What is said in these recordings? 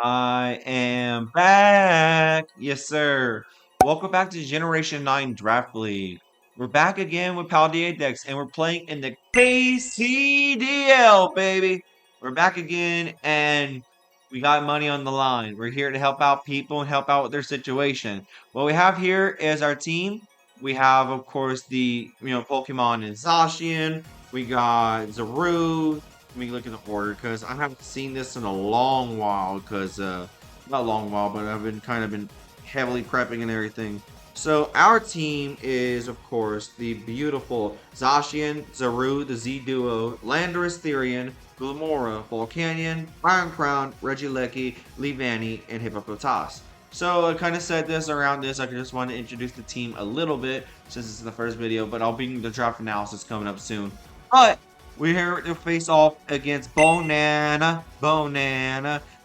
I am back. Yes, sir. Welcome back to Generation 9 Draft League. We're back again with Paldea decks, and we're playing in the KCDL, baby. We're back again, and we got money on the line. We're here to help out people and help out with their situation. What we have here is our team. We have, of course, the Pokemon and Zacian. We got Zarude. Let me look at the order because I haven't seen this in a long while. Because not a long while, but I've been heavily prepping and everything. So our team is, of course, the beautiful Zacian, Zaru, the Z Duo, Landorus Therian, Glamora, Volcanion, Iron Crown, Regieleki, Leavanny, and Hippopotas. So I kind of said this around this. I just want to introduce the team a little bit since this is the first video, but I'll be the draft analysis coming up soon. But we're here to face off against Bonana,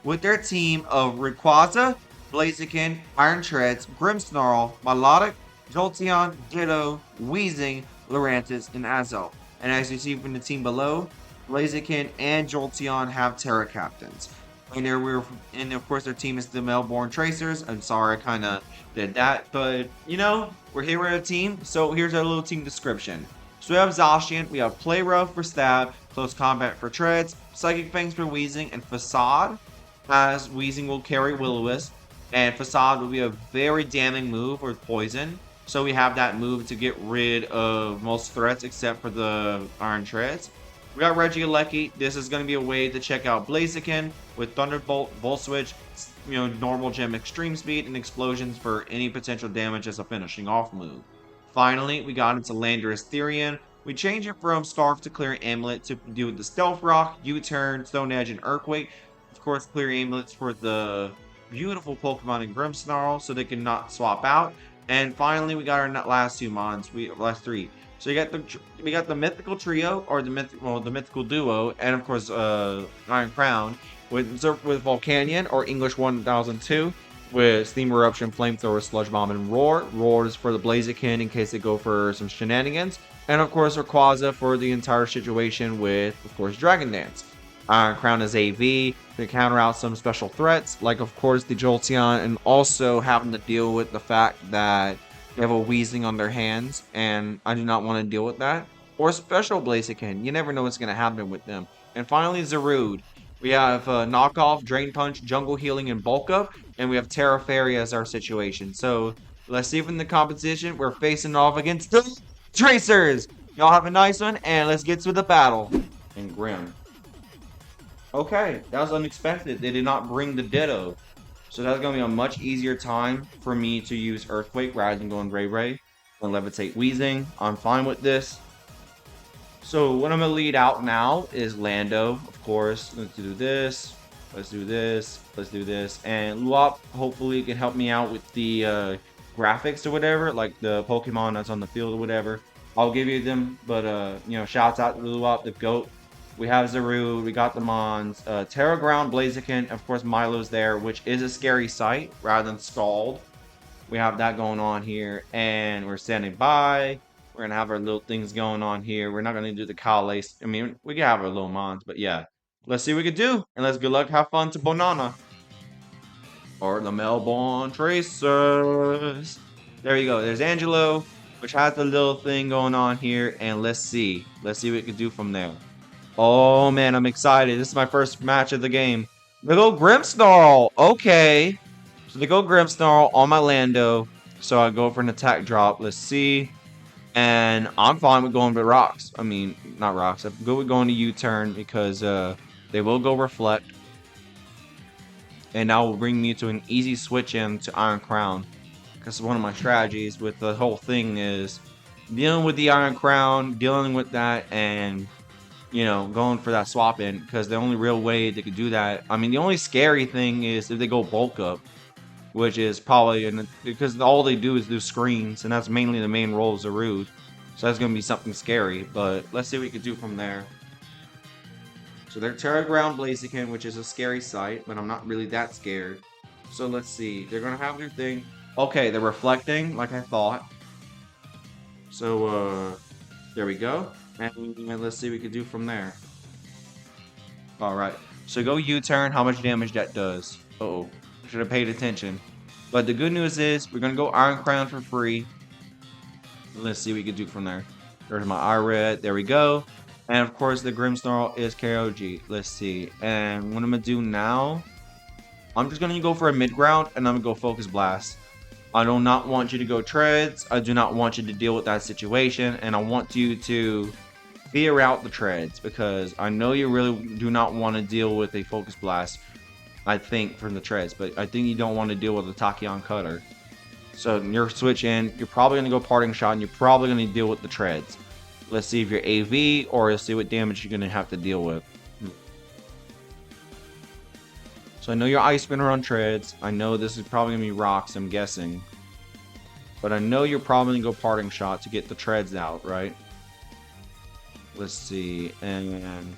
with their team of Rayquaza, Blaziken, Iron Treads, Grimmsnarl, Milotic, Jolteon, Ditto, Weezing, Lurantis, and Azo. And as you see from the team below, Blaziken and Jolteon have Tera captains. And of course their team is the Melbourne Tracers. I'm sorry I kind of did that, but we're here with a team. So here's our little team description. So we have Zacian, we have Play Rough for Stab, Close Combat for Treads, Psychic Fangs for Weezing, and Facade, as Weezing will carry Will-O-Wisp, and Facade will be a very damning move with Poison. So we have that move to get rid of most threats except for the Iron Treads. We got Regieleki. This is going to be a way to check out Blaziken with Thunderbolt, Volt Switch, normal gem extreme speed, and explosions for any potential damage as a finishing off move. Finally, we got into Landorus Therian. We changed it from Scarf to Clear Amulet to do with the Stealth Rock, U-Turn, Stone Edge, and Earthquake. Of course, Clear Amulets for the beautiful Pokemon in Grimmsnarl so they can not swap out. And finally, we got our last two mons. Last three. So we got the mythical trio, or the mythical duo, and of course Iron Crown with Volcanion or English 1002 with Steam Eruption, Flamethrower, Sludge Bomb, and Roar. Roar is for the Blaziken in case they go for some shenanigans, and of course Rayquaza for the entire situation with, of course, Dragon Dance. Iron Crown is AV to counter out some special threats, like of course the Jolteon, and also having to deal with the fact that they have a Weezing on their hands, and I do not want to deal with that. Or special Blaziken. You never know what's going to happen with them. And finally, Zarude. We have Knockoff, Drain Punch, Jungle Healing, and Bulk Up. And we have Tera Fairy as our situation. So, let's see if in the competition we're facing off against the Tracers. Y'all have a nice one, and let's get to the battle. And Grim. Okay, that was unexpected. They did not bring the Ditto. So that's going to be a much easier time for me to use Earthquake rather than going Ray Ray and Levitate Weezing. I'm fine with this. So what I'm going to lead out now is Lando, of course. Let's do this. Let's do this. Let's do this. And Luop hopefully can help me out with the graphics or whatever, like the Pokemon that's on the field or whatever. I'll give you them, but shouts out to Luop, the GOAT. We have Zarude, we got the Mons, Terra Ground, Blaziken, of course Milo's there, which is a scary sight rather than Scald. We have that going on here, and we're standing by. We're going to have our little things going on here. We're not going to do the Cowlace. I mean, we can have our little Mons, but yeah. Let's see what we can do, and let's good luck, have fun to Bonana. Or the Melbourne Tracers. There you go, there's Angelo, which has the little thing going on here, and let's see. Let's see what we can do from there. Oh man, I'm excited. This is my first match of the game. They go Grimmsnarl. Okay. So they go Grimmsnarl on my Lando. So I go for an attack drop. Let's see. And I'm fine with going with rocks. I mean, not rocks. I'm good with going to U-turn because they will go Reflect. And that will bring me to an easy switch in to Iron Crown. Because one of my strategies with the whole thing is dealing with the Iron Crown, dealing with that, and going for that swap in, because the only real way they could do that, I mean, the only scary thing is if they go Bulk Up, which is probably, because all they do is do screens, and that's mainly the main role of Zarude, so that's going to be something scary, but let's see what we can do from there. So they're Terra Ground Blaziken, which is a scary sight, but I'm not really that scared. So let's see, they're going to have their thing. Okay, they're reflecting, like I thought. So, there we go. And let's see what we can do from there. Alright, so go U-turn, how much damage that does. Uh-oh. Should have paid attention. But the good news is we're going to go Iron Crown for free. Let's see what we can do from there. There's my Red. There we go. And of course, the Grimmsnarl is KOG. Let's see. And what I'm going to do now, I'm just going to go for a mid-ground, and I'm going to go Focus Blast. I do not want you to go Treads. I do not want you to deal with that situation. And I want you to clear out the Treads, because I know you really do not want to deal with a Focus Blast, I think, from the Treads. But I think you don't want to deal with a Tachyon Cutter. So you're switching, you're probably going to go Parting Shot, and you're probably going to deal with the Treads. Let's see if you're AV, or let's see what damage you're going to have to deal with. So I know you're Ice Spinner on Treads. I know this is probably going to be Rocks, I'm guessing. But I know you're probably going to go Parting Shot to get the Treads out, right? Let's see, and I'm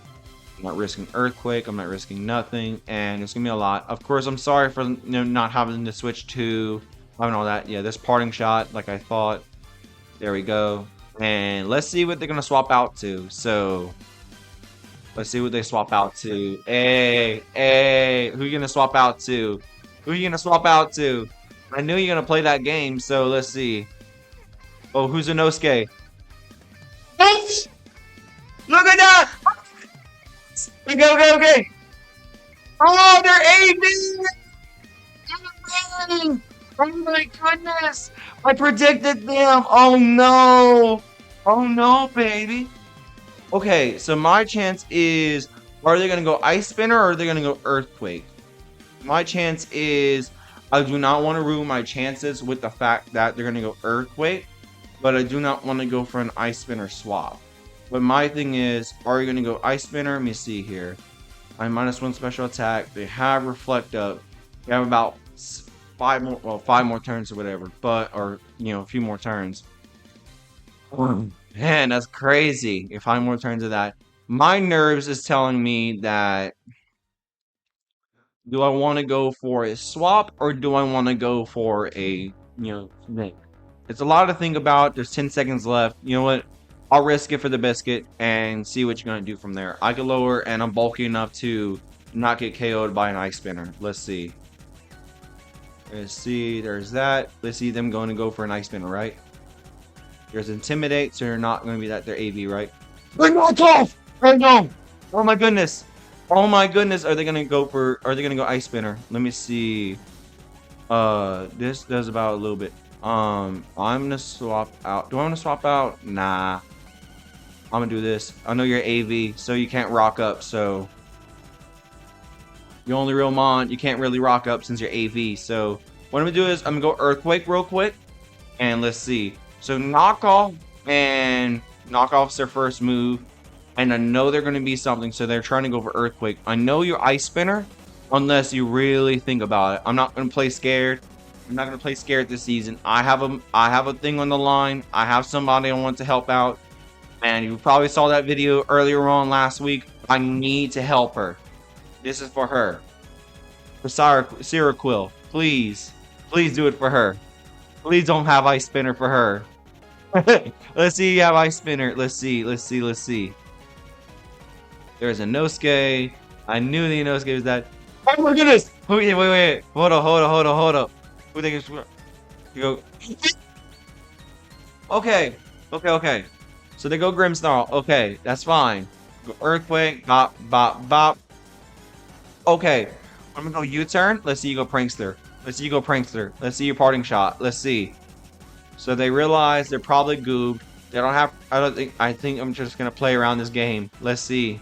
not risking Earthquake, I'm not risking nothing, and it's going to be a lot. Of course, I'm sorry for not having to switch to... having all that. Yeah, this Parting Shot, like I thought. There we go. And let's see what they're going to swap out to. So, let's see what they swap out to. Hey, who are you going to swap out to? Who are you going to swap out to? I knew you're going to play that game, so let's see. Oh, who's Inosuke? Look at that! Okay. Oh, they're AV! Oh my goodness! I predicted them! Oh no! Oh no, baby! Okay, so my chance is... are they going to go Ice Spinner, or are they going to go Earthquake? My chance is... I do not want to ruin my chances with the fact that they're going to go Earthquake, but I do not want to go for an Ice Spinner swap. But my thing is, are you going to go Ice Spinner? Let me see here. I'm -1 special attack. They have Reflect Up. They have about... 5 more turns or whatever, or a few more turns. Man, that's crazy. If 5 more turns of that, my nerves is telling me that, do I want to go for a swap, or do I want to go for a thing? It's a lot to think about. There's 10 seconds left. You know what? I'll risk it for the biscuit and see what you're gonna do from there. I can lower, and I'm bulky enough to not get KO'd by an Ice Spinner. Let's see. Let's see, there's that. Let's see them going to go for an Ice Spinner, right? There's Intimidate, so you're not going to be that. They're AV, right? They're not off! Right now! Oh my goodness! Oh my goodness! Are they going to go Ice Spinner? Let me see. This does about a little bit. I'm going to swap out. Do I want to swap out? Nah. I'm going to do this. I know you're AV, so you can't rock up, so... you only real Mon, you can't really rock up since you're AV. So what I'm gonna do is I'm gonna go Earthquake real quick, and let's see. So Knockoff's their first move, and I know they're gonna be something, so they're trying to go for Earthquake. I know you're Ice Spinner, unless you really think about it. I'm not gonna play scared. I'm not gonna play scared this season. I have a thing on the line. I have somebody I want to help out, and you probably saw that video earlier on last week. I need to help her. This is for her. For Sarah Quill. Please. Please do it for her. Please don't have Ice Spinner for her. Let's see you have Ice Spinner. Let's see. There's a Inosuke. I knew the Inosuke was that. Oh my goodness! Wait. Hold up. Who think it's... you go... Okay. So they go Grimmsnarl. Okay, that's fine. Go Earthquake. Bop. Okay, I'm gonna go U-turn. Let's see you go Prankster. Let's see your Parting Shot. Let's see. So they realize they're probably goobed. They don't have... I think I'm just gonna play around this game. Let's see.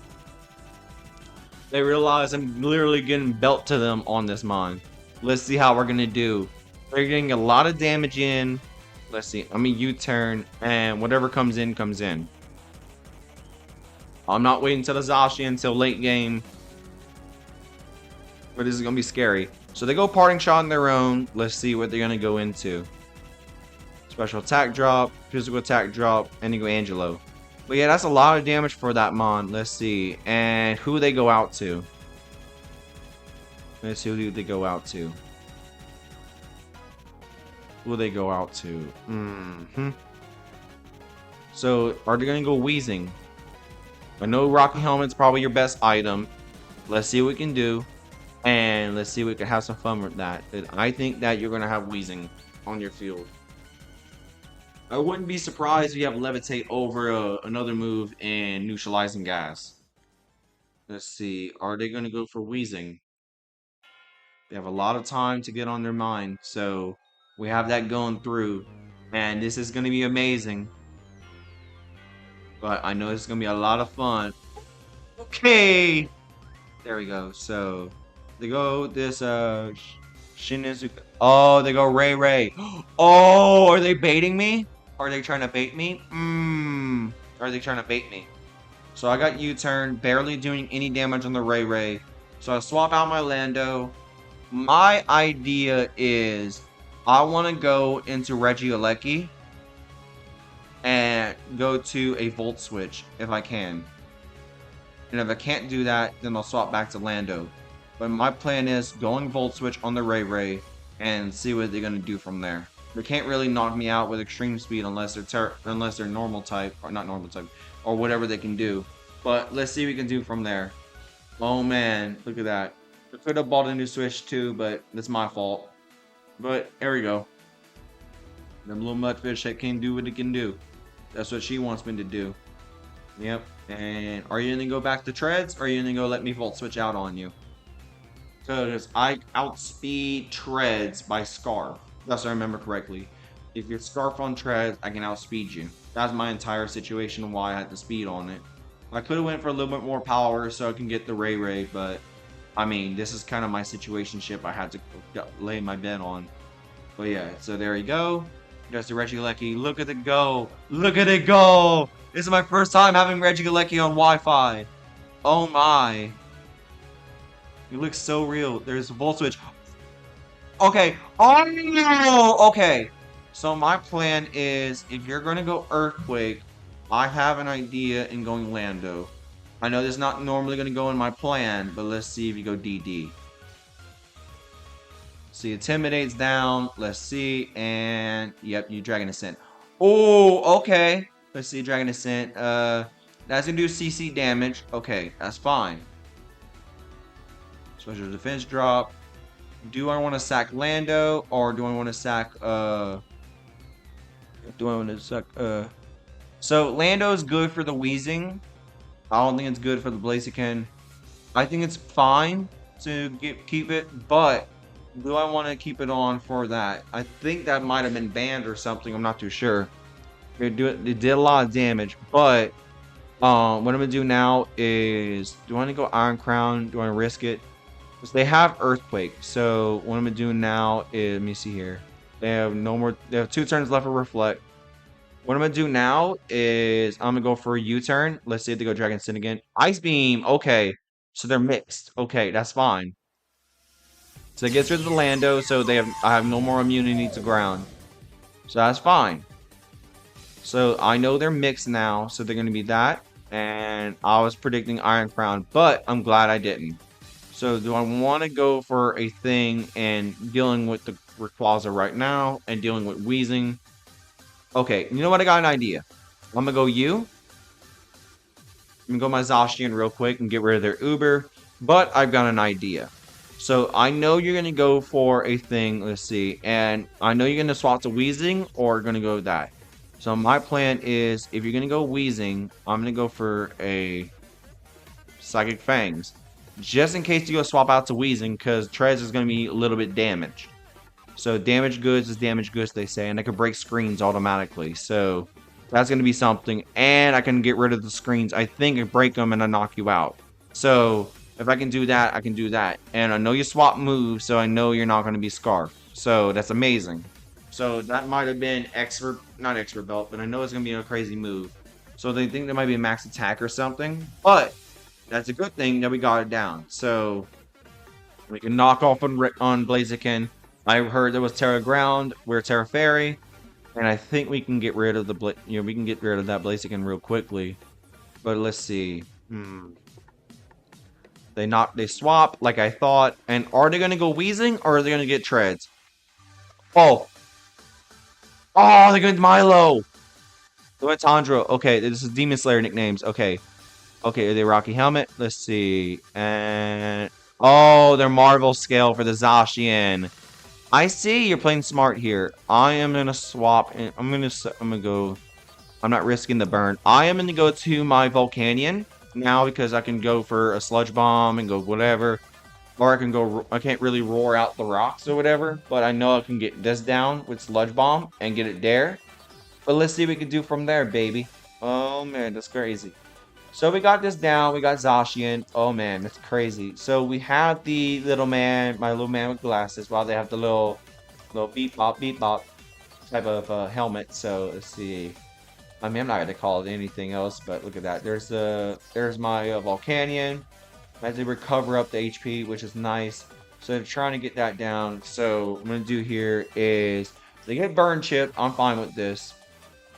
They realize I'm literally getting belt to them on this Mon. Let's see how we're gonna do. They're getting a lot of damage in. Let's see. I'm gonna U-turn, and whatever comes in, comes in. I'm not waiting until the Zashi until late game. But this is going to be scary. So they go Parting Shot on their own. Let's see what they're going to go into. Special attack drop, physical attack drop, and you go Angelo. But yeah, that's a lot of damage for that Mon. Let's see. And who they go out to. Let's see who they go out to. So, are they going to go Wheezing? I know Rocky Helmet's probably your best item. Let's see what we can do. And let's see if we can have some fun with that. And I think that you're going to have Wheezing on your field. I wouldn't be surprised if you have Levitate over another move in Neutralizing Gas. Let's see. Are they going to go for Wheezing? They have a lot of time to get on their mind. So we have that going through. And this is going to be amazing. But I know it's going to be a lot of fun. Okay. There we go. So they go this Shinizuka. Oh, they go Ray Ray. Oh, are they baiting me? Are they trying to bait me? Are they trying to bait me? So I got U-turn, barely doing any damage on the Ray Ray. So I swap out my Lando. My idea is I want to go into Regieleki and go to a Volt Switch if I can. And if I can't do that, then I'll swap back to Lando. But my plan is going Volt Switch on the Ray Ray and see what they're going to do from there. They can't really knock me out with extreme speed unless they're normal type, or not normal type, or whatever they can do. But let's see what we can do from there. Oh man, look at that. I could have bought a new Switch too, but that's my fault. But there we go. Them little mudfish that can do what it can do. That's what she wants me to do. Yep. And are you gonna go back to treads, or are you gonna go let me Volt Switch out on you? Because I outspeed treads by Scarf. That's if I remember correctly. If you're Scarf on treads, I can outspeed you. That's my entire situation why I had the speed on it. I could have went for a little bit more power so I can get the Ray Ray, but I mean, this is kind of my situationship I had to lay my bet on. But yeah, so there you go. There's the Regieleki. Look at it go. Look at it go. This is my first time having Regieleki on Wi-Fi. Oh my. It looks so real. There's a Volt Switch. Okay. Oh no. Okay. So my plan is, if you're going to go Earthquake, I have an idea in going Lando. I know this is not normally going to go in my plan, but let's see if you go DD. See, Intimidate's down. Let's see. And, yep, you Dragon Ascent. Oh, okay. Let's see, Dragon Ascent. That's going to do CC damage. Okay, that's fine. Special defense drop. Do I want to sack Lando, or do I want to sack, So, Lando's good for the Wheezing. I don't think it's good for the Blaziken. I think it's fine to keep it, but do I want to keep it on for that? I think that might have been banned or something. I'm not too sure. It did a lot of damage, but what I'm going to do now is, do I want to go Iron Crown? Do I want to risk it? Because they have Earthquake. So what I'm going to do now is, let me see here. They have no more. They have 2 turns left for Reflect. What I'm going to do now is I'm going to go for a U-turn. Let's see if they go Dragon Sin again. Ice Beam. Okay. So they're mixed. Okay, that's fine. So it gets rid of the Lando, so I have no more immunity to ground. So that's fine. So I know they're mixed now, so they're going to be that. And I was predicting Iron Crown, but I'm glad I didn't. So do I want to go for a thing and dealing with the Rayquaza right now and dealing with Wheezing? Okay, you know what? I got an idea. I'm going to go U. I'm going to go my Zacian real quick and get rid of their Uber. But I've got an idea. So I know you're going to go for a thing. Let's see. And I know you're going to swap to Wheezing or going to go with that. So my plan is, if you're going to go Wheezing, I'm going to go for a Psychic Fangs. Just in case you go swap out to Wheezing, because Trez is going to be a little bit damaged. So damaged goods is damaged goods, they say, and I can break screens automatically. So that's going to be something. And I can get rid of the screens. I think I break them and I knock you out. So if I can do that, I can do that. And I know you swap moves, so I know you're not going to be Scarf. So that's amazing. So that might have been not expert belt, but I know it's going to be a crazy move. So they think there might be a max attack or something. But that's a good thing that we got it down. So we can knock off on Blaziken. I heard there was Tera Ground, we're Tera Fairy, and I think we can get rid of that Blaziken real quickly. But let's see. They swap like I thought. And are they gonna go Wheezing or are they gonna get Treads? Oh, they're going to Milo. They went Tundra. Okay, this is Demon Slayer nicknames. Okay, are they Rocky Helmet? Let's see. And Oh, they're Marvel scale for the Zacian. I see you're playing smart here. I am gonna swap and I'm gonna go. I'm not risking the burn. I am gonna go to my Volcanion now because I can go for a Sludge Bomb and go whatever. Or I can go, I can't really roar out the rocks or whatever, but I know I can get this down with Sludge Bomb and get it there. But let's see what we can do from there, baby. Oh man, that's crazy. So we got this down, we got Zacian. Oh man, that's crazy. So we have the little man, my little man with glasses, while they have the little beep bop type of helmet. So let's see. I mean, I'm not gonna call it anything else, but look at that. There's my Volcanion. As they recover up the HP, which is nice. So they're trying to get that down. So what I'm going to do here is they get burn chip. I'm fine with this.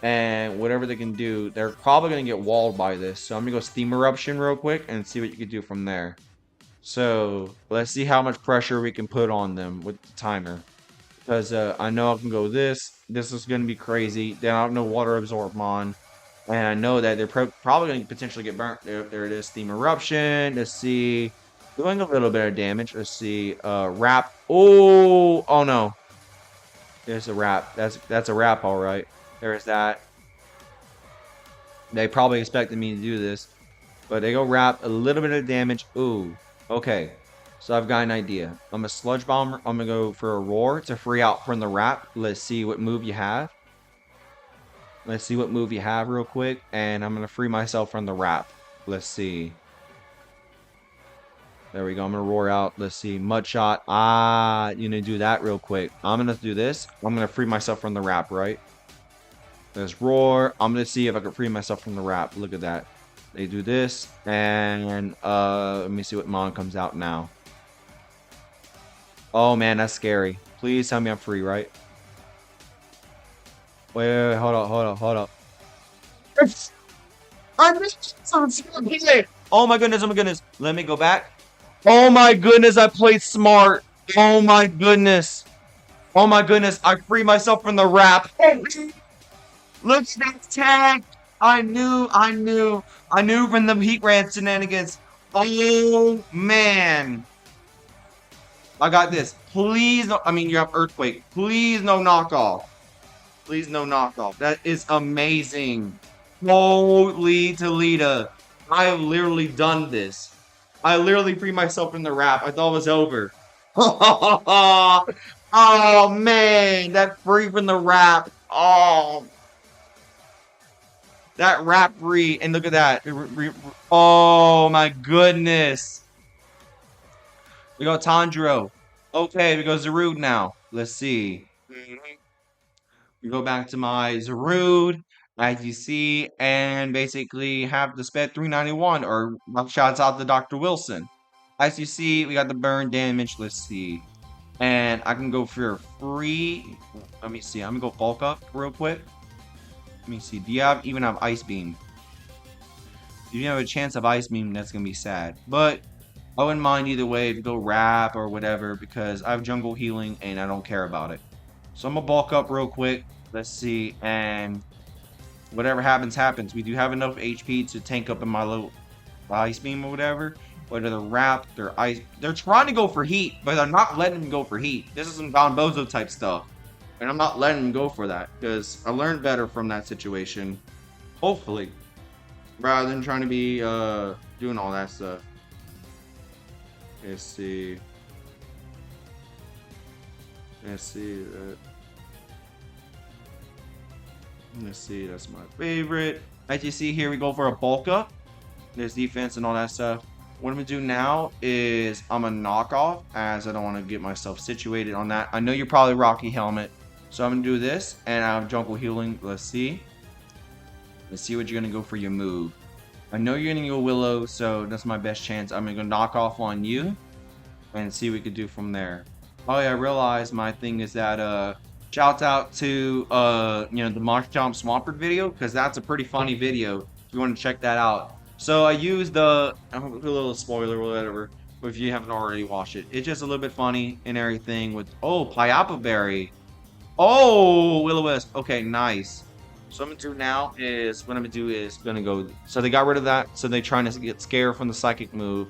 And whatever they can do, they're probably going to get walled by this. So I'm going to go Steam Eruption real quick and see what you can do from there. So let's see how much pressure we can put on them with the timer. Because I know I can go this. This is going to be crazy. Then I don't know Water Absorb on. And I know that they're probably going to potentially get burnt. There it is. Steam Eruption. Let's see. Doing a little bit of damage. Let's see. Wrap. Oh! Oh no. There's a wrap. That's a wrap, alright. There's that. They probably expected me to do this. But they go wrap. A little bit of damage. Ooh. Okay. So I've got an idea. I'm a Sludge Bomber. I'm going to go for a Roar to free out from the wrap. Let's see what move you have. Let's see what move you have real quick. And I'm going to free myself from the wrap. Let's see. There we go. I'm going to roar out. Let's see. Mud shot. Ah, you need to do that real quick. I'm going to do this. I'm going to free myself from the wrap, right? Let's roar. I'm going to see if I can free myself from the wrap. Look at that. They do this. And let me see what Mon comes out now. Oh, man, that's scary. Please tell me I'm free, right? Wait, hold up. I missed something. Oh my goodness. Let me go back. Oh my goodness, I played smart. Oh my goodness. I free myself from the wrap. Look at that tag. I knew from the Heat Ran shenanigans. Oh man. I got this. Please no, you have Earthquake. Please no knockoff. Please no knockoff. That is amazing. Holy Toledo. I have literally done this. I literally freed myself from the wrap. I thought it was over. Oh man. That free from the wrap. Oh. That wrap free. And look at that. Oh my goodness. We go Tanjiro. Okay, we go Zarude now. Let's see. We go back to my Zarude, as you see, and basically have the sped 391, or shouts out to Dr. Wilson. As you see, we got the burn damage. Let's see. And I can go for free. Let me see. I'm going to go bulk up real quick. Let me see. Do you even have Ice Beam? If you have a chance of Ice Beam, that's going to be sad. But I wouldn't mind either way if you go Wrap or whatever, because I have Jungle Healing and I don't care about it. So I'm going to bulk up real quick. Let's see. And whatever happens, happens. We do have enough HP to tank up in my little Ice Beam or whatever. Whether they're Wrap, they're Ice. They're trying to go for Heat, but they're not letting them go for Heat. This is some Don Bozo type stuff. And I'm not letting them go for that, because I learned better from that situation. Hopefully. Rather than trying to be doing all that stuff. Let's see. Let's see. Let's see. That's my favorite. As you see here, we go for a bulk up. There's defense and all that stuff. What I'm going to do now is I'm going to knock off, as I don't want to get myself situated on that. I know you're probably Rocky Helmet. So I'm going to do this, and I have Jungle Healing. Let's see. Let's see what you're going to go for your move. I know you're going to go Willow, so that's my best chance. I'm going to go knock off on you and see what we can do from there. Oh yeah, I realized my thing is that shout out to the Marsh Jump Swampert video, because that's a pretty funny video if you want to check that out. So I used a little spoiler or whatever, but if you haven't already watched it, it's just a little bit funny and everything with Piappa Berry. Oh, Will-O-Wisp. Okay, nice. So what I'm gonna do now is, go. So they got rid of that. So they're trying to get scared from the psychic move.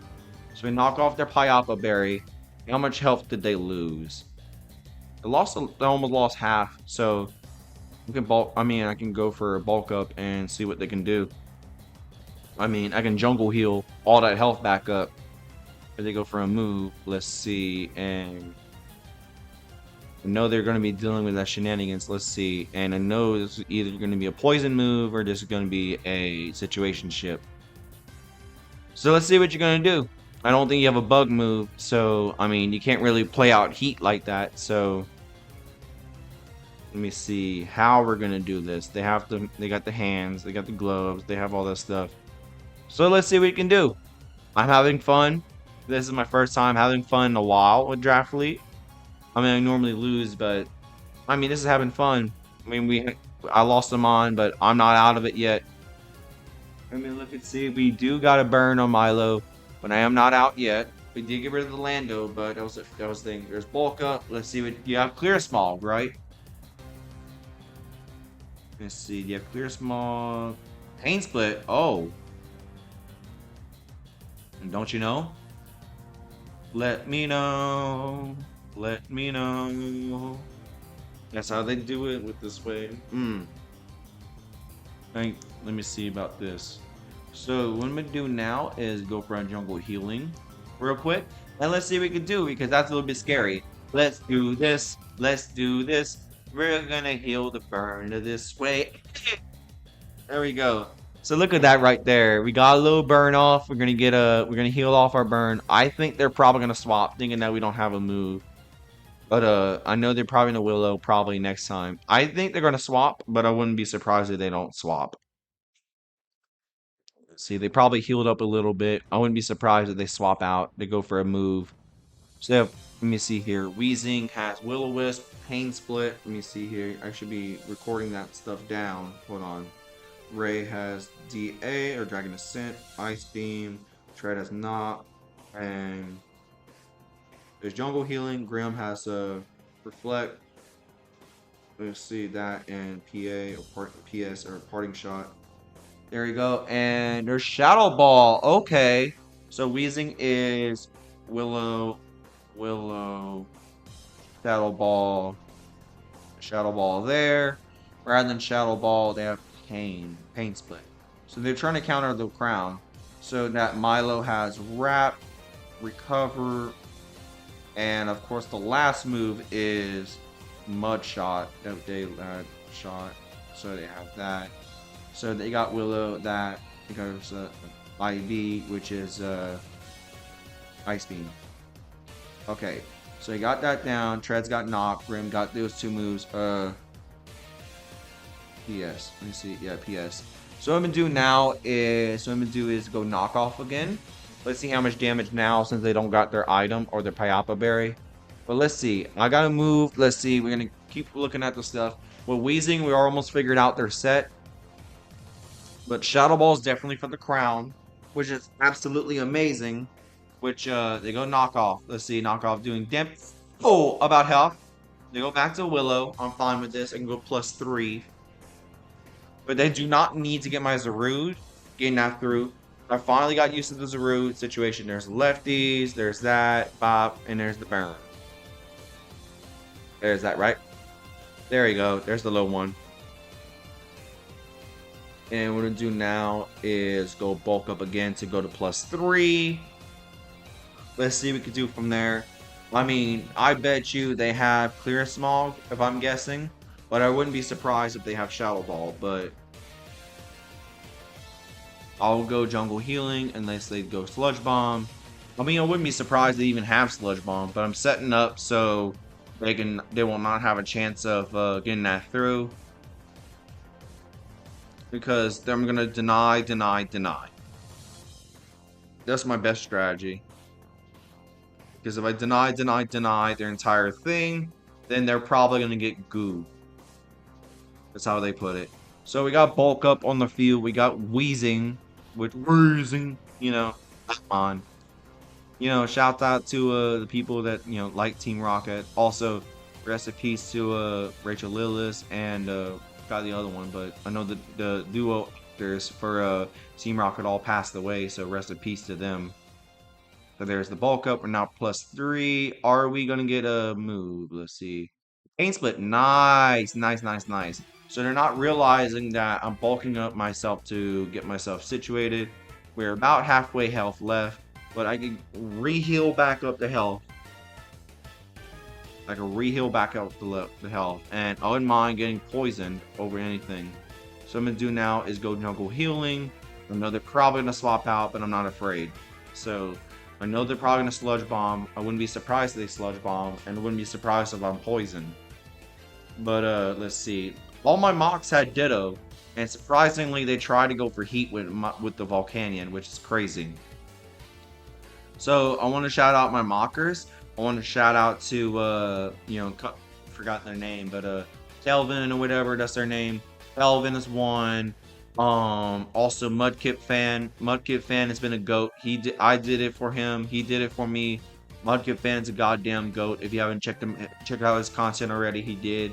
So we knock off their Pyapa Berry. How much health did they lose? They almost lost half. So we can bulk. I mean, I can go for a bulk up and see what they can do. I mean, I can jungle heal all that health back up. If they go for a move, let's see. And I know they're going to be dealing with that shenanigans. Let's see. And I know this is either going to be a poison move or this is going to be a situation ship. So let's see what you're going to do. I don't think you have a bug move. So, I mean, you can't really play out heat like that. So, let me see how we're going to do this. They got the hands, they got the gloves, they have all this stuff. So let's see what we can do. I'm having fun. This is my first time having fun in a while with Draft Elite. I mean, I normally lose, but I mean, this is having fun. I mean, I lost them on, but I'm not out of it yet. I mean, look and see. We do got a burn on Milo, but I am not out yet. We did get rid of the Lando, but that was the thing. There's bulk up. Let's see what you have. Clear Smog, right? Let's see. You have Clear Smog. Pain Split. Oh. And don't you know? Let me know. Let me know. That's how they do it with this way. Let me see about this. So what I'm gonna do now is go for a jungle healing real quick. And let's see what we can do because that's a little bit scary. Let's do this. Let's do this. We're gonna heal the burn this way. There we go. So look at that right there. We got a little burn off. We're gonna heal off our burn. I think they're probably gonna swap, thinking that we don't have a move. But I know they're probably gonna Willow probably next time. I think they're gonna swap, but I wouldn't be surprised if they don't swap. See, they probably healed up a little bit. I wouldn't be surprised if they swap out. They go for a move. So let me see here. Wheezing has Will-O-Wisp, Pain Split. Let me see here. I should be recording that stuff down. Hold on. Ray has DA or Dragon Ascent, Ice Beam, Tread has not, and there's Jungle Healing. Grim has Reflect. Let's see that and PA or PS or Parting Shot. There you go. And there's Shadow Ball. Okay. So Wheezing is Willow, Shadow Ball there. Rather than Shadow Ball, they have Pain Split. So they're trying to counter the crown. So that Milo has Wrap, Recover, and of course the last move is Mud Shot. They shot. So they have that. So they got Willow that because IV, which is Ice Beam. Okay, so he got that down. Tread's got knocked. Grim got those two moves. PS. Let me see. Yeah, PS. So what I'm gonna do now is go knock off again. Let's see how much damage now since they don't got their item or their Pyapa Berry. But let's see. I gotta move. Let's see. We're gonna keep looking at the stuff. With Wheezing, we almost figured out their set. But Shadow Ball is definitely for the crown, which is absolutely amazing. Which they go knock off. Let's see, knock off doing depth. Oh, about half. They go back to Willow. I'm fine with this. I can go +3. But they do not need to get my Zarude. Getting that through. I finally got used to the Zarude situation. There's lefties, there's that, bop, and there's the burn. There's that, right? There you go. There's the low one. And what we're gonna do now is go bulk up again to go to +3. Let's see what we can do from there. I mean, I bet you they have Clear Smog, if I'm guessing. But I wouldn't be surprised if they have Shadow Ball, but I'll go Jungle Healing unless they go Sludge Bomb. I mean, I wouldn't be surprised they even have Sludge Bomb, but I'm setting up so they will not have a chance of getting that through. Because I'm gonna deny. That's my best strategy. Because if I deny their entire thing, then they're probably gonna get gooed. That's how they put it. So we got bulk up on the field. We got Wheezing, you know, come on. You know, shout out to the people that, you know, like Team Rocket. Also, rest in peace to Rachel Lillis and got the other one, but I know the duo actors for Team Rocket all passed away, so rest in peace to them. So there's the bulk up. We're now +3. Are we gonna get a move? Let's see. Pain split. Nice, nice, nice, nice. So they're not realizing that I'm bulking up myself to get myself situated. We're about halfway health left, but I can re-heal back up the health. I can re-heal back up the health, and I wouldn't mind getting poisoned over anything. So I'm gonna do now is go jungle healing. I know they're probably gonna swap out, but I'm not afraid. So I know they're probably gonna sludge bomb. I wouldn't be surprised if they sludge bomb, and I wouldn't be surprised if I'm poisoned. But let's see. All my mocks had Ditto, and surprisingly they tried to go for heat with the Volcanion, which is crazy. So I want to shout out my mockers. I want to shout out to forgot their name, but Kelvin or whatever, that's their name. Kelvin is one. Also Mudkip fan. Mudkip fan has been a goat. I did it for him. He did it for me. Mudkip fan is a goddamn goat. If you haven't checked out his content already, he did.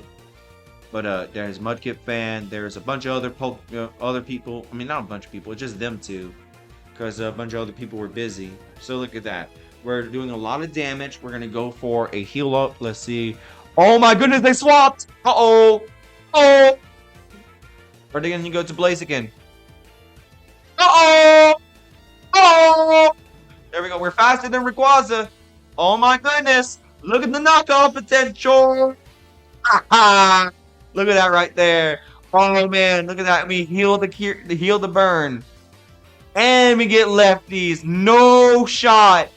But there's Mudkip fan. There's a bunch of other people. I mean, not a bunch of people. It's just them two, because a bunch of other people were busy. So look at that. We're doing a lot of damage. We're gonna go for a heal up. Let's see. Oh my goodness, they swapped. Uh-oh. Oh. Are they gonna go to Blaziken? Uh-oh. Oh. There we go. We're faster than Rayquaza. Oh my goodness. Look at the knockoff potential. Ha. Look at that right there. Oh man, look at that. We heal the burn. And we get lefties. No shot.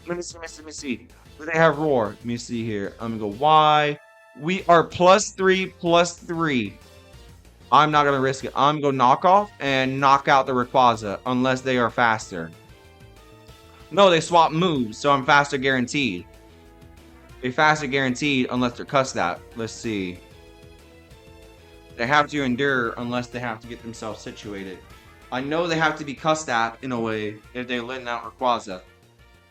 Let me see. Do they have roar? Let me see here. I'm gonna go Y. We are +3. I'm not gonna risk it. I'm gonna go knock off and knock out the Rayquaza unless they are faster. No, they swap moves, so I'm faster guaranteed. They faster guaranteed unless they're cussed out. Let's see. They have to endure unless they have to get themselves situated. I know they have to be cussed at in a way if they're letting out Rayquaza.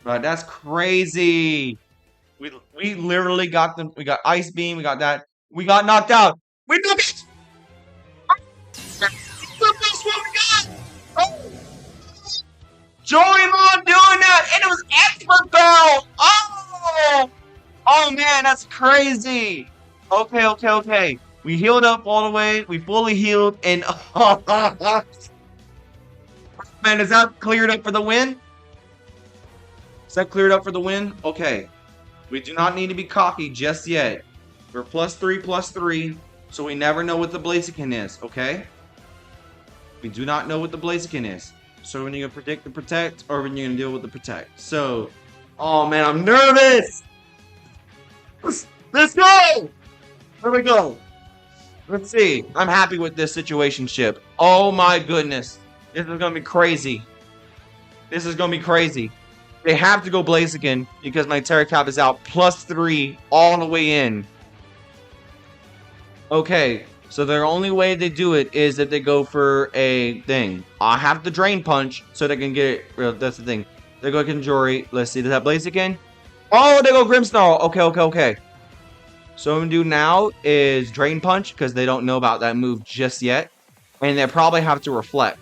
But that's crazy. We literally got them. We got Ice Beam. We got that. We got knocked out. We took it. That's what we got. Oh. Joymon doing that, and it was Expert Bell. Oh man, that's crazy. Okay. We healed up all the way. We fully healed, and man, is that cleared up for the win? Is that cleared up for the win? Okay. We do not need to be cocky just yet. We're +3, so we never know what the Blaziken is, okay? We do not know what the Blaziken is. So when you're going to predict the protect, or when you're going to deal with the protect. So, oh man, I'm nervous! Let's go! Here we go. Let's see. I'm happy with this situationship. Oh my goodness. This is going to be crazy. This is going to be crazy. They have to go Blaziken because my Tera Cap is out +3 all the way in. Okay, so their only way they do it is that they go for a thing. I have the Drain Punch so they can get it. That's the thing. They go Kinjori. Let's see. Does that Blaziken? Oh, they go Grimmsnarl. Okay. So what I'm going to do now is Drain Punch because they don't know about that move just yet. And they probably have to Reflect.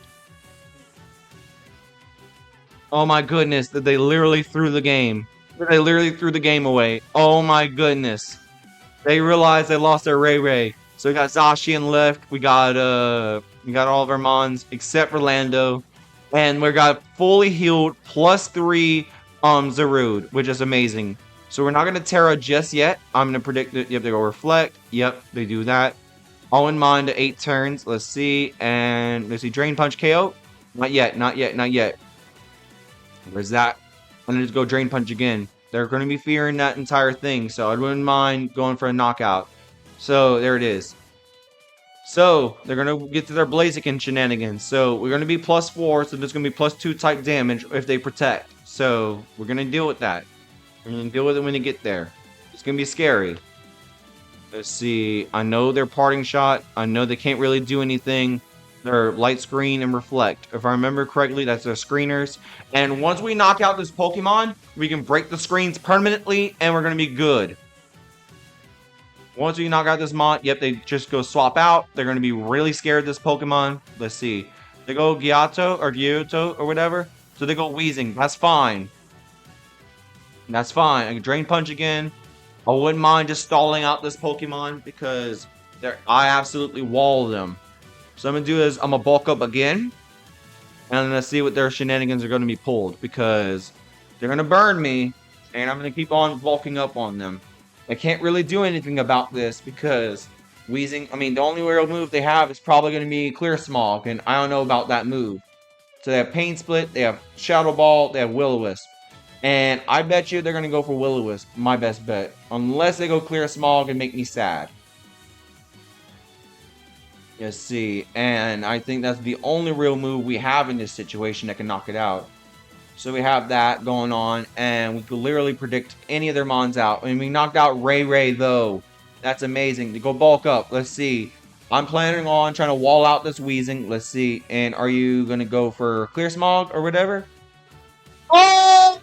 Oh my goodness, that they literally threw the game. They literally threw the game away. Oh my goodness. They realized they lost their Ray. So we got Zacian left. We got all of our Mons except for Lando. And we got fully healed +3 Zarude, which is amazing. So we're not gonna Tera just yet. I'm gonna predict it. Yep, they go Reflect. Yep, they do that. All in mind to 8 turns. Let's see. And let's see. Drain Punch KO. Not yet. Where's that? I'm going to just go Drain Punch again. They're going to be fearing that entire thing, so I wouldn't mind going for a knockout. So, there it is. So, they're going to get to their Blaziken shenanigans. So, we're going to be +4, so there's going to be +2 type damage if they protect. So, we're going to deal with that. We're going to deal with it when they get there. It's going to be scary. Let's see. I know they're Parting Shot. I know they can't really do anything. They're Light Screen and Reflect. If I remember correctly, that's their screeners. And once we knock out this Pokemon, we can break the screens permanently, and we're going to be good. Once we knock out this Mon, yep, they just go swap out. They're going to be really scared of this Pokemon. Let's see. They go Gyuto or whatever. So they go Weezing. That's fine. That's fine. I can Drain Punch again. I wouldn't mind just stalling out this Pokemon because I absolutely wall them. So I'm gonna do is I'm gonna bulk up again, and I'm gonna see what their shenanigans are gonna be pulled because they're gonna burn me, and I'm gonna keep on bulking up on them. I can't really do anything about this because Weezing. I mean, the only real move they have is probably gonna be Clear Smog, and I don't know about that move. So they have Pain Split, they have Shadow Ball, they have Will-O-Wisp. And I bet you they're going to go for Will-O-Wisp, my best bet. Unless they go Clear Smog and make me sad. Let's see. And I think that's the only real move we have in this situation that can knock it out. So we have that going on. And we could literally predict any of their mons out. I mean, we knocked out Ray though. That's amazing. To go bulk up. Let's see. I'm planning on trying to wall out this Weezing. Let's see. And are you going to go for Clear Smog or whatever? Oh!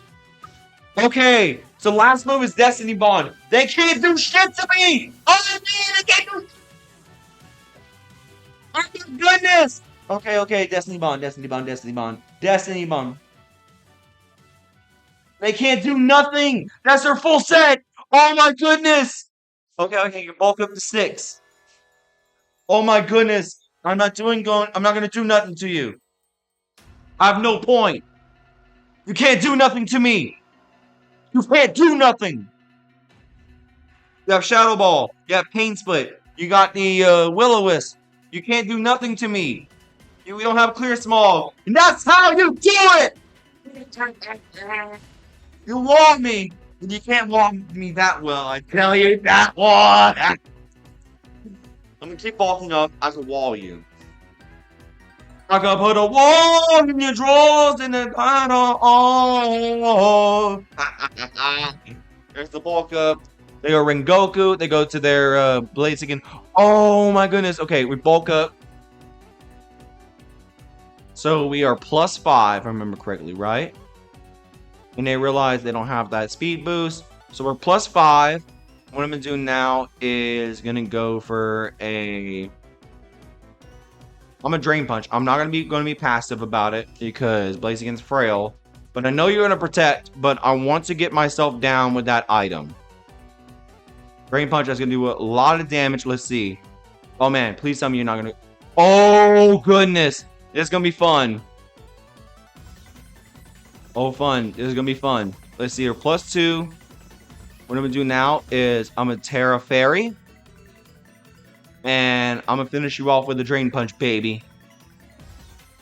Okay, so last move is Destiny Bond. They can't do shit to me! Oh, man, they can't do... Oh, my goodness! Okay, Destiny Bond. Destiny Bond. They can't do nothing! That's their full set! Oh, my goodness! Okay, you bulk up to 6. Oh, my goodness! I'm not gonna do nothing to you. I have no point. You can't do nothing to me! You can't do nothing! You have Shadow Ball. You have Pain Split. You got the Will-O-Wisp. You can't do nothing to me. We don't have Clear Smog. And that's how you do it! You wall me. And you can't wall me that well. I tell you that one. I'm going to keep bulking up. I can wall you. I can put a wall in your drawers and then kind of oh. There's the bulk up. They go Rengoku. They go to their Blaziken. Oh my goodness. Okay, we bulk up. So we are +5, if I remember correctly, right? And they realize they don't have that speed boost. So we're +5. What I'm going to do now is going to go for a... I'm a Drain Punch. I'm not going to be passive about it because Blaziken's frail. But I know you're going to protect, but I want to get myself down with that item. Drain Punch is going to do a lot of damage. Let's see. Oh, man. Please tell me you're not going to... Oh, goodness. This is going to be fun. Oh, fun. This is going to be fun. Let's see here. +2. What I'm going to do now is I'm going to Tera Fairy. And I'm going to finish you off with a Drain Punch, baby.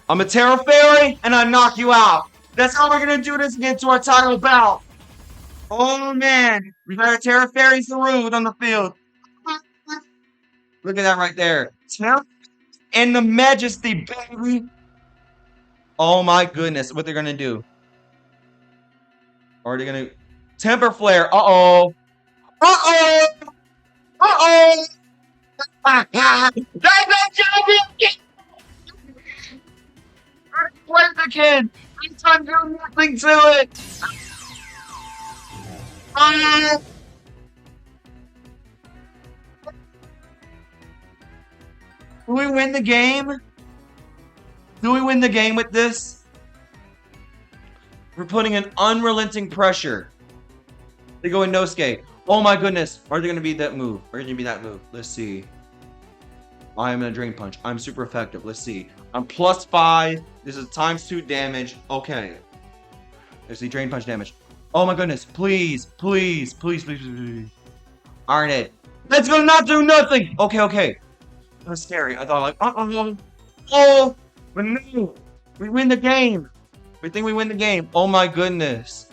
I'm a Tera Fairy, and I knock you out. That's how we're going to do this and get to our title bout. Oh, man. We got a Tera Fairy Zarude on the field. Look at that right there. Tera and the Majesty, baby. Oh, my goodness. What they're going to do. Are they going to... Temper Flare. Uh-oh. Uh-oh. Uh-oh. Blaziken! This time do nothing to it! Do we win the game? Do we win the game with this? We're putting an unrelenting pressure. They go in Nosuke. Oh my goodness. Are they going to be that move? Are they going to be that move? Let's see. I am in a Drain Punch. I'm super effective. Let's see. I'm +5. This is ×2 damage. Okay. Let's see. Drain Punch damage. Oh my goodness. Please. Please. Please. Please. Please. Iron Head. That's gonna not do nothing. Okay. That was scary. I thought like, oh. But no. We win the game. We think we win the game. Oh my goodness.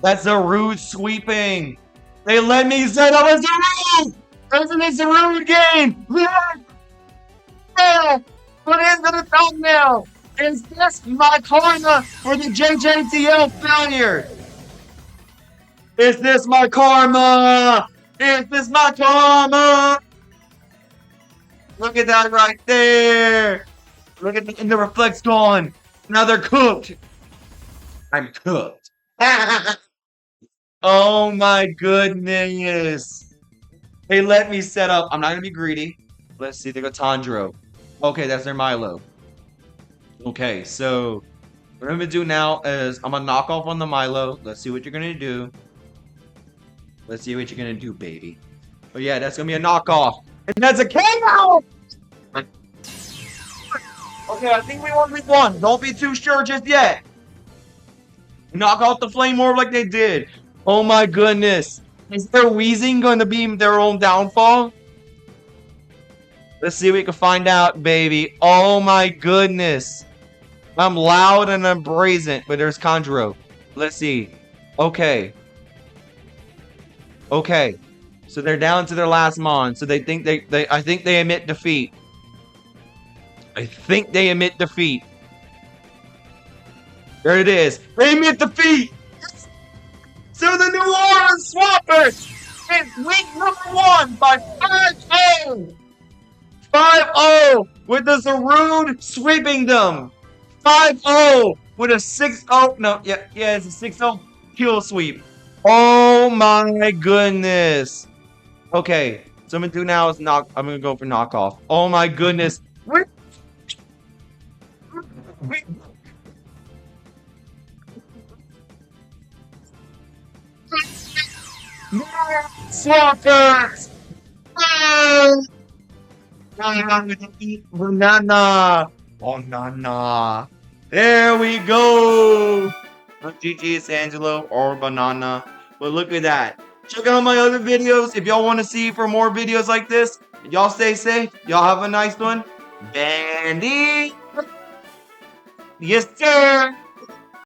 That's a rude sweeping. They let me set up a Zarude. Isn't it a rude game? Yeah. Put into the thumbnail. Is this my karma for the JJTL failure? Is this my karma? Is this my karma? Look at that right there. Look at the reflex gone. Now they're cooked. I'm cooked. Oh my goodness. They let me set up. I'm not going to be greedy. Let's see. They got Tanjiro. Okay, that's their Milo. Okay, so What I'm gonna do now is I'm gonna knock off on the Milo. Let's see what you're gonna do. Let's see what you're gonna do, baby. But yeah, that's gonna be a knockoff. And that's a KO! Okay, I think we won. Don't be too sure just yet. Knock out the Flame Orb like they did. Oh my goodness. Is their wheezing going to be their own downfall? Let's see if we can find out, baby. Oh my goodness. I'm loud and I'm brazen, but there's Conjuro. Let's see. Okay. Okay. So they're down to their last Mon. So they think I think they admit defeat. I think they admit defeat. There it is. They admit defeat. To the New Orleans Swampers. It's week #1 by 5-0. 5-0 with the Zarude sweeping them. 5-0 with a 6-0. No, yeah, it's a 6-0 kill sweep. Oh my goodness. Okay, so I'm gonna do now is I'm gonna go for knockoff. Oh my goodness. Swampers! Banana! Banana! There we go! GG's Angelo or Banana. But look at that. Check out my other videos if y'all want to see for more videos like this. Y'all stay safe. Y'all have a nice one. Bandy! Yes, sir!